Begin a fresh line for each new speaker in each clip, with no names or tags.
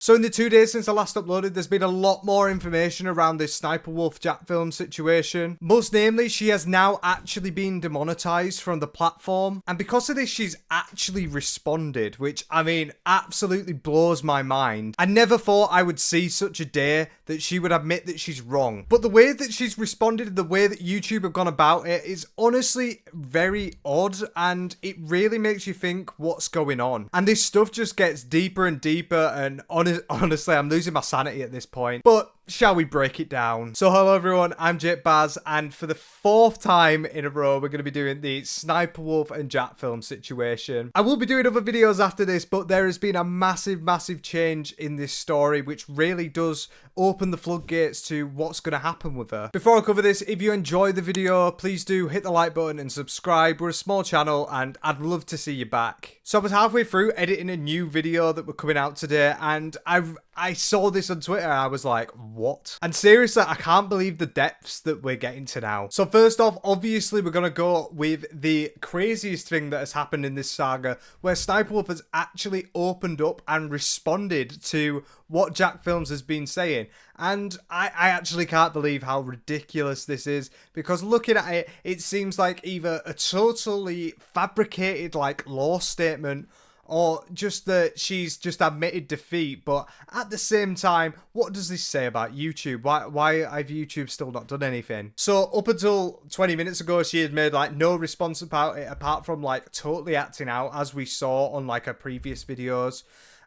So in the 2 days since I last uploaded, there's been a lot more information around this Sniperwolf Jackfilms situation. Most namely, she has now actually been demonetized from the platform. And because of this, she's actually responded, which, I mean, absolutely blows my mind. I never thought I would see such a day that she would admit that she's wrong. But the way that she's responded, the way that YouTube have gone about it is honestly very odd, and it really makes you think what's going on. And this stuff just gets deeper and deeper, and honestly, I'm losing my sanity at this point. But shall we break it down? So hello everyone, I'm jjjackfilms, and for the 4th time in a row, we're going to be doing the Sniperwolf and Jackfilms situation. I will be doing other videos after this, but there has been a massive change in this story, which really does open the floodgates to what's going to happen with her. Before I cover this, if you enjoyed the video, please do hit the like button and subscribe. We're a small channel and I'd love to see you back. So I was halfway through editing a new video that we're coming out today, and I saw this on Twitter and I was like, what? And seriously, I can't believe the depths that we're getting to now. So first off, obviously we're going to go with the craziest thing that has happened in this saga, where Sniperwolf has actually opened up and responded to what Jackfilms has been saying. And I actually can't believe how ridiculous this is, because looking at it, it seems like either a totally fabricated like law statement, or just that she's just admitted defeat. But at the same time, what does this say about YouTube? Why have YouTube still not done anything? So up until 20 minutes ago, she had made like no response about it, apart from like totally acting out, as we saw on like her previous videos.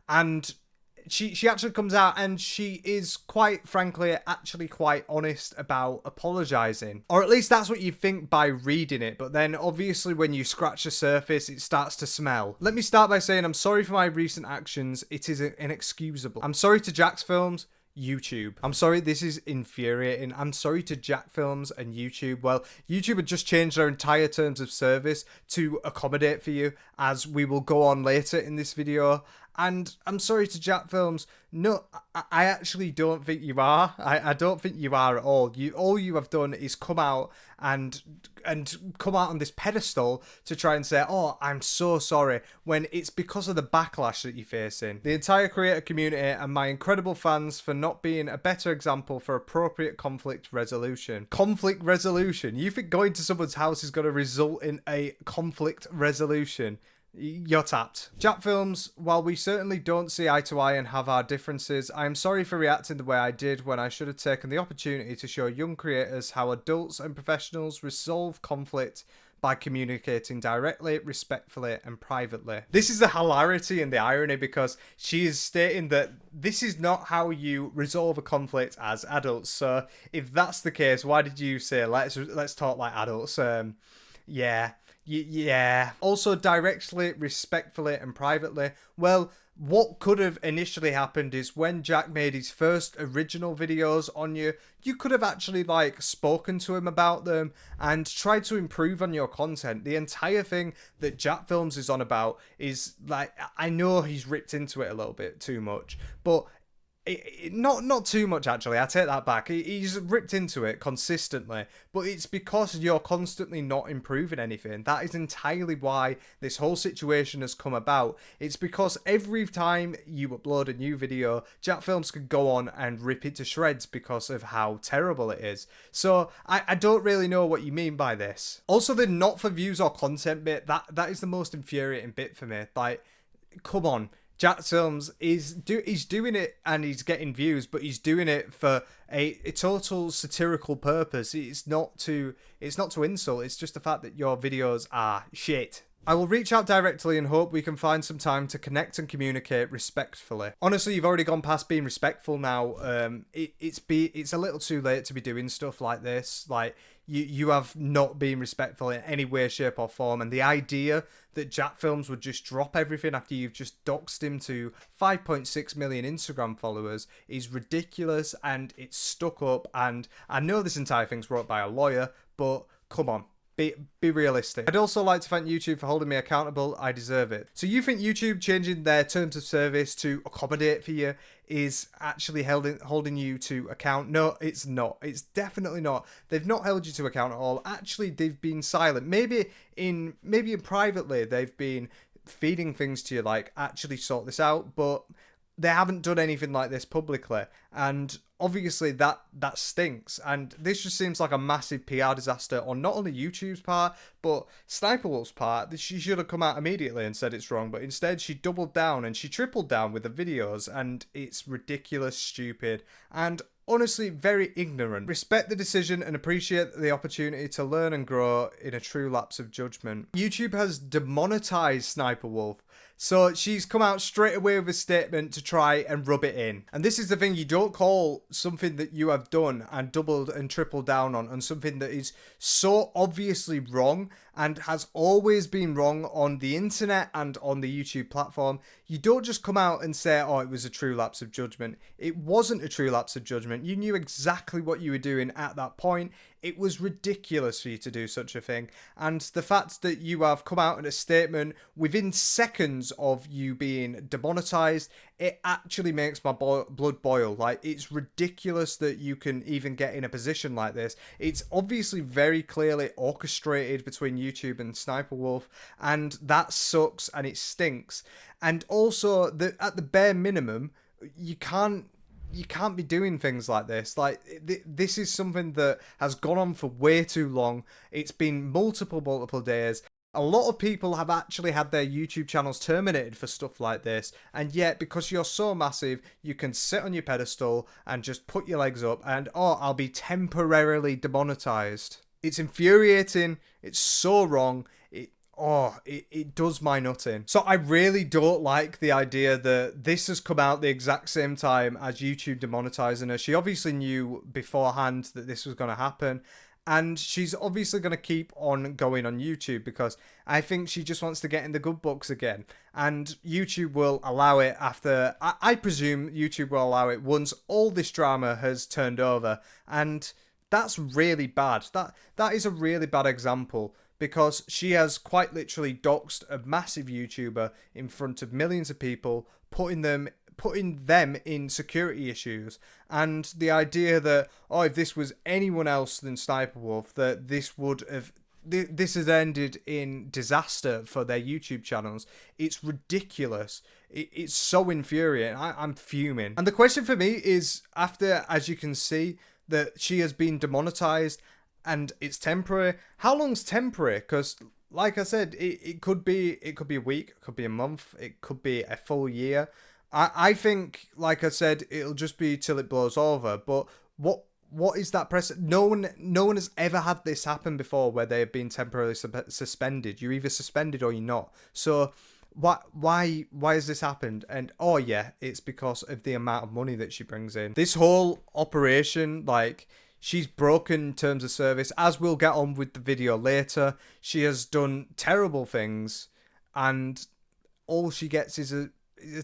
And she actually comes out and she is quite frankly actually quite honest about apologizing, or at least that's what you think by reading it. But then obviously when you scratch the surface, it starts to smell. Let me start by saying I'm sorry for my recent actions. It is inexcusable. I'm sorry to Jacksfilms, YouTube. I'm sorry, this is infuriating. I'm sorry to Jackfilms and YouTube. Well, YouTube had just changed their entire terms of service to accommodate for you, as we will go on later in this video. And I'm sorry to Jackfilms. No, I actually don't think you are. I don't think you are at all. All you have done is come out and come out on this pedestal to try and say, oh, I'm so sorry, when it's because of the backlash that you're facing. The entire creator community and my incredible fans for not being a better example for appropriate conflict resolution. Conflict resolution? You think going to someone's house is going to result in a conflict resolution? You're tapped. Jackfilms, while we certainly don't see eye to eye and have our differences, I am sorry for reacting the way I did, when I should have taken the opportunity to show young creators how adults and professionals resolve conflict by communicating directly, respectfully, and privately. This is the hilarity and the irony, because she is stating that this is not how you resolve a conflict as adults. So if that's the case, why did you say let's talk like adults? Yeah. Also, directly, respectfully, and privately. Well, what could have initially happened is when Jack made his first original videos on you could have actually like spoken to him about them and tried to improve on your content. The entire thing that Jackfilms is on about is like, I know he's ripped into it a little bit too much, but not too much actually, I take that back. He's ripped into it consistently, but it's because you're constantly not improving anything. That is entirely why this whole situation has come about. It's because every time you upload a new video, Jackfilms could go on and rip it to shreds because of how terrible it is. So I don't really know what you mean by this. Also, the not for views or content bit, that is the most infuriating bit for me. Like, come on. Jackfilms is doing it and he's getting views, but he's doing it for a total satirical purpose. It's not to insult. It's just the fact that your videos are shit. I will reach out directly and hope we can find some time to connect and communicate respectfully. Honestly, you've already gone past being respectful now. It's a little too late to be doing stuff like this. Like, you have not been respectful in any way, shape or form. And the idea that Jackfilms would just drop everything after you've just doxed him to 5.6 million Instagram followers is ridiculous, and it's stuck up. And I know this entire thing's wrote by a lawyer, but come on. Be realistic. I'd also like to thank YouTube for holding me accountable. I deserve it. So you think YouTube changing their terms of service to accommodate for you is actually holding you to account? No, it's not. It's definitely not. They've not held you to account at all. Actually, they've been silent. Maybe in privately they've been feeding things to you like, actually sort this out, but they haven't done anything like this publicly, and obviously that stinks. And this just seems like a massive PR disaster on not only YouTube's part but SSNiperwolf's part. She should have come out immediately and said it's wrong, but instead she doubled down and she tripled down with the videos, and it's ridiculous, stupid, and honestly very ignorant. Respect the decision and appreciate the opportunity to learn and grow in a true lapse of judgment. YouTube has demonetized SSNiperwolf, so she's come out straight away with a statement to try and rub it in. And this is the thing, you don't call something that you have done and doubled and tripled down on something that is so obviously wrong and has always been wrong on the internet and on the YouTube platform. You don't just come out and say, oh, it was a true lapse of judgment. It wasn't a true lapse of judgment. You knew exactly what you were doing at that point. It was ridiculous for you to do such a thing. And the fact that you have come out in a statement within seconds of you being demonetized, it actually makes my blood boil. Like, it's ridiculous that you can even get in a position like this. It's obviously very clearly orchestrated between YouTube and SSNiperwolf, and that sucks and it stinks. And also, at the bare minimum, you can't be doing things like this. Like, this is something that has gone on for way too long. It's been multiple days. A lot of people have actually had their YouTube channels terminated for stuff like this, and yet because you're so massive, you can sit on your pedestal and just put your legs up and, oh, I'll be temporarily demonetized. It's infuriating. It's so wrong. It does my nut in. So I really don't like the idea that this has come out the exact same time as YouTube demonetizing her. She obviously knew beforehand that this was going to happen, and she's obviously going to keep on going on YouTube because I think she just wants to get in the good books again. And YouTube will allow it after, I presume YouTube will allow it once all this drama has turned over. And that's really bad. That is a really bad example, because she has quite literally doxed a massive YouTuber in front of millions of people, putting them in security issues. And the idea that, oh, if this was anyone else than SSNiperwolf, that this has ended in disaster for their YouTube channels. It's ridiculous. It's so infuriating. I'm fuming. And the question for me is, after, as you can see, that she has been demonetized and it's temporary, how long's temporary? Because, like I said, it could be a week, it could be a month, it could be a full year. I think, like I said, it'll just be till it blows over. But what is that precedent? No one has ever had this happen before, where they have been temporarily suspended. You're either suspended or you're not. So why has this happened? And oh yeah, it's because of the amount of money that she brings in. This whole operation, like, she's broken terms of service, as we'll get on with the video later. She has done terrible things, and all she gets is a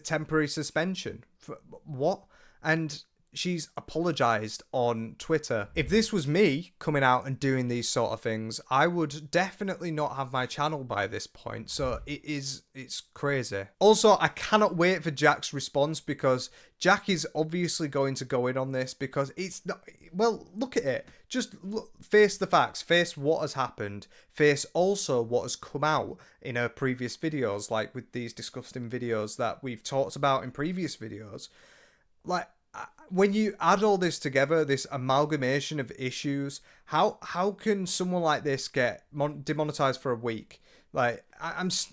temporary suspension. For what? And she's apologized on Twitter. If this was me coming out and doing these sort of things, I would definitely not have my channel by this point. So it's crazy. Also, I cannot wait for Jack's response, because Jack is obviously going to go in on this, because it's not, well, look at it. Just face the facts, face what has happened, face also what has come out in her previous videos, like with these disgusting videos that we've talked about in previous videos. Like, when you add all this together, this amalgamation of issues, how can someone like this get demonetized for a week? Like,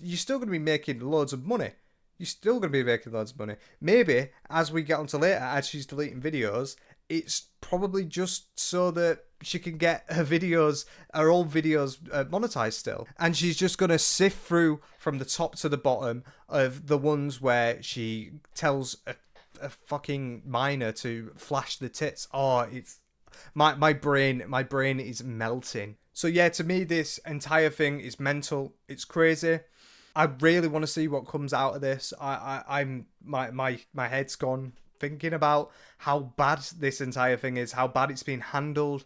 you're still going to be making loads of money. You're still going to be making loads of money. Maybe, as we get onto later, as she's deleting videos, it's probably just so that she can get her old videos monetized still. And she's just going to sift through from the top to the bottom of the ones where she tells a fucking minor to flash the tits. Oh, it's my brain is melting. So yeah, to me, this entire thing is mental. It's crazy. I really want to see what comes out of this. I'm my head's gone thinking about how bad this entire thing is, how bad it's been handled,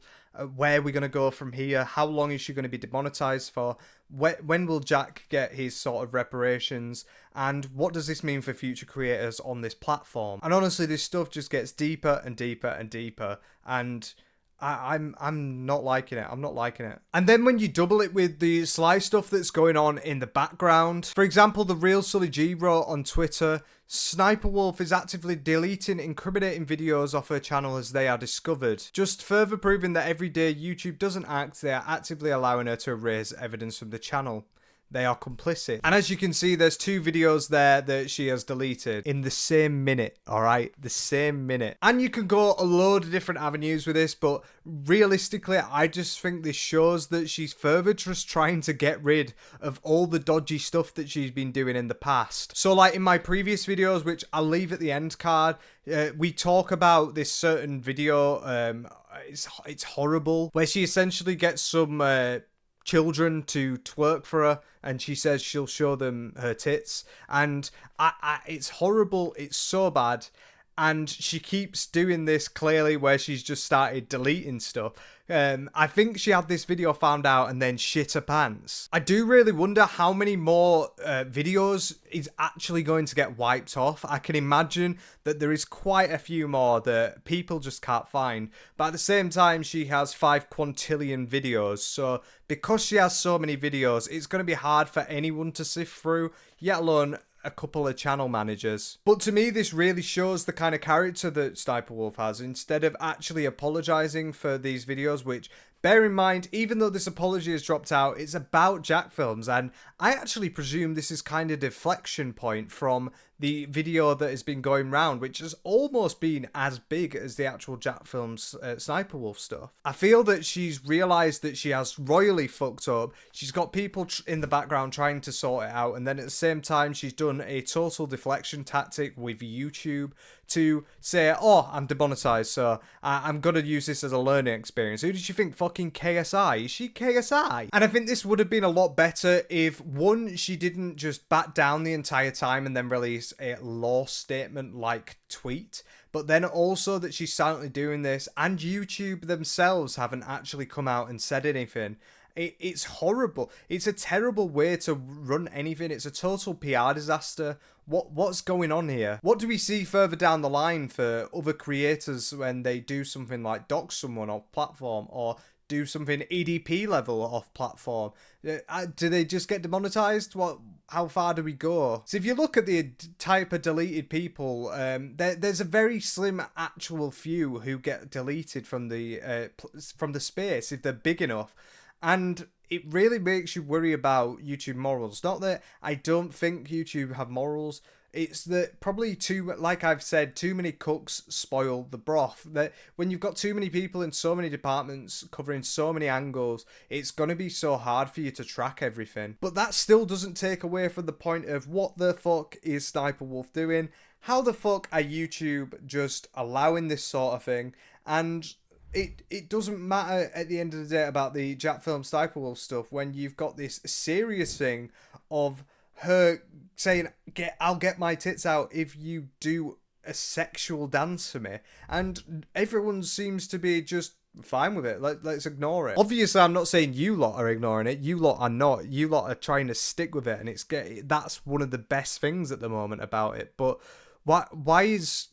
where we're going to go from here, how long is she going to be demonetized for, when will Jack get his sort of reparations, and what does this mean for future creators on this platform? And honestly, this stuff just gets deeper and deeper and deeper, and I'm not liking it. I'm not liking it. And then when you double it with the sly stuff that's going on in the background, for example, the real Sully G wrote on Twitter SSNiperwolf is actively deleting incriminating videos off her channel as they are discovered, just further proving that every day YouTube doesn't act, they are actively allowing her to erase evidence from the channel. They are complicit. And as you can see, there's 2 videos there that she has deleted in the same minute, alright? The same minute. And you can go a load of different avenues with this, but realistically, I just think this shows that she's further just trying to get rid of all the dodgy stuff that she's been doing in the past. So like in my previous videos, which I'll leave at the end card, we talk about this certain video, it's horrible, where she essentially gets some children to twerk for her, and she says she'll show them her tits, and it's horrible. It's so bad, and she keeps doing this clearly where she's just started deleting stuff. I think she had this video found out and then shit her pants. I do really wonder how many more videos is actually going to get wiped off. I can imagine that there is quite a few more that people just can't find. But at the same time, she has 5 quintillion videos. So because she has so many videos, it's going to be hard for anyone to sift through, yet alone a couple of channel managers. But to me, this really shows the kind of character that SSNiperwolf has. Instead of actually apologizing for these videos, which, bear in mind, even though this apology has dropped out, it's about Jackfilms, and I actually presume this is kind of deflection point from the video that has been going round, which has almost been as big as the actual Jackfilms SSNiperwolf stuff. I feel that she's realised that she has royally fucked up. She's got people in the background trying to sort it out, and then at the same time she's done a total deflection tactic with YouTube to say, oh, I'm demonetized, so I'm going to use this as a learning experience. Who did you think? Fucking KSI? Is she KSI? And I think this would have been a lot better if, one, she didn't just back down the entire time and then release a law statement like tweet, but then also that she's silently doing this and YouTube themselves haven't actually come out and said anything. It's horrible. It's a terrible way to run anything. It's a total PR disaster. What's going on here? What do we see further down the line for other creators when they do something like dox someone off platform or do something EDP level off platform? Do they just get demonetized? How far do we go? So if you look at the type of deleted people, there's a very slim actual few who get deleted from the space if they're big enough. And it really makes you worry about YouTube morals. Not that I don't think YouTube have morals. It's that probably like I've said, too many cooks spoil the broth. That when you've got too many people in so many departments covering so many angles, it's going to be so hard for you to track everything. But that still doesn't take away from the point of what the fuck is SSNiperwolf doing? How the fuck are YouTube just allowing this sort of thing? And it doesn't matter at the end of the day about the Jackfilms SSNiperwolf stuff when you've got this serious thing of her saying, I'll get my tits out if you do a sexual dance for me. And everyone seems to be just fine with it. Let's ignore it. Obviously, I'm not saying you lot are ignoring it. You lot are not. You lot are trying to stick with it. And that's one of the best things at the moment about it. But why is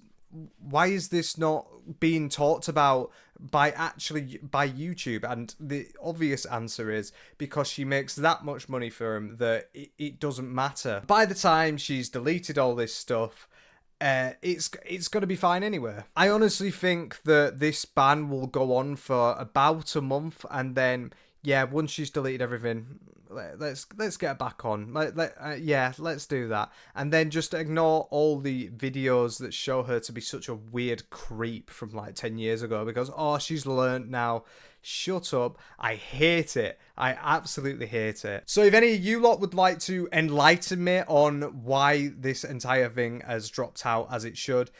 this not being talked about by YouTube? And the obvious answer is because she makes that much money for him that it doesn't matter. By the time she's deleted all this stuff, it's going to be fine anyway. I honestly think that this ban will go on for about a month, and then yeah, once she's deleted everything, let's get back on. Yeah, let's do that. And then just ignore all the videos that show her to be such a weird creep from like 10 years ago because, oh, she's learnt now. Shut up. I hate it. I absolutely hate it. So if any of you lot would like to enlighten me on why this entire thing has dropped out as it should,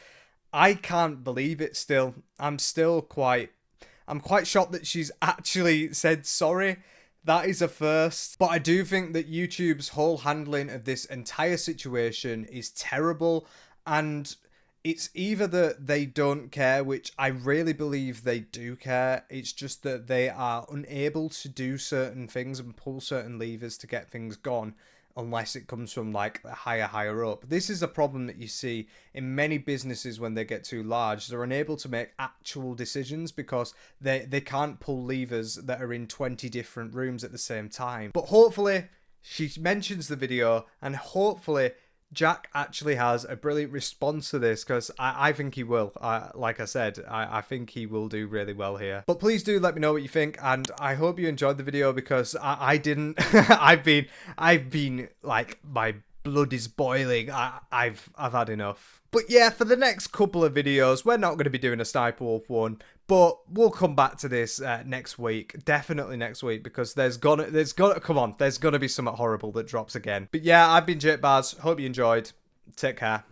I can't believe it still. I'm quite shocked that she's actually said sorry. That is a first. But I do think that YouTube's whole handling of this entire situation is terrible. And it's either that they don't care, which I really believe they do care. It's just that they are unable to do certain things and pull certain levers to get things gone unless it comes from like higher up. This is a problem that you see in many businesses when they get too large. They're unable to make actual decisions because they can't pull levers that are in 20 different rooms at the same time. But hopefully she mentions the video and hopefully Jack actually has a brilliant response to this, because I think he will. Like I said, I think he will do really well here. But please do let me know what you think, and I hope you enjoyed the video, because I didn't. I've been like, my blood is boiling. I've had enough. But yeah, for the next couple of videos, we're not going to be doing a Sniperwolf one, but we'll come back to this next week. Definitely next week, because there's gonna be something horrible that drops again. But yeah, I've been jjjackfilms. Hope you enjoyed. Take care.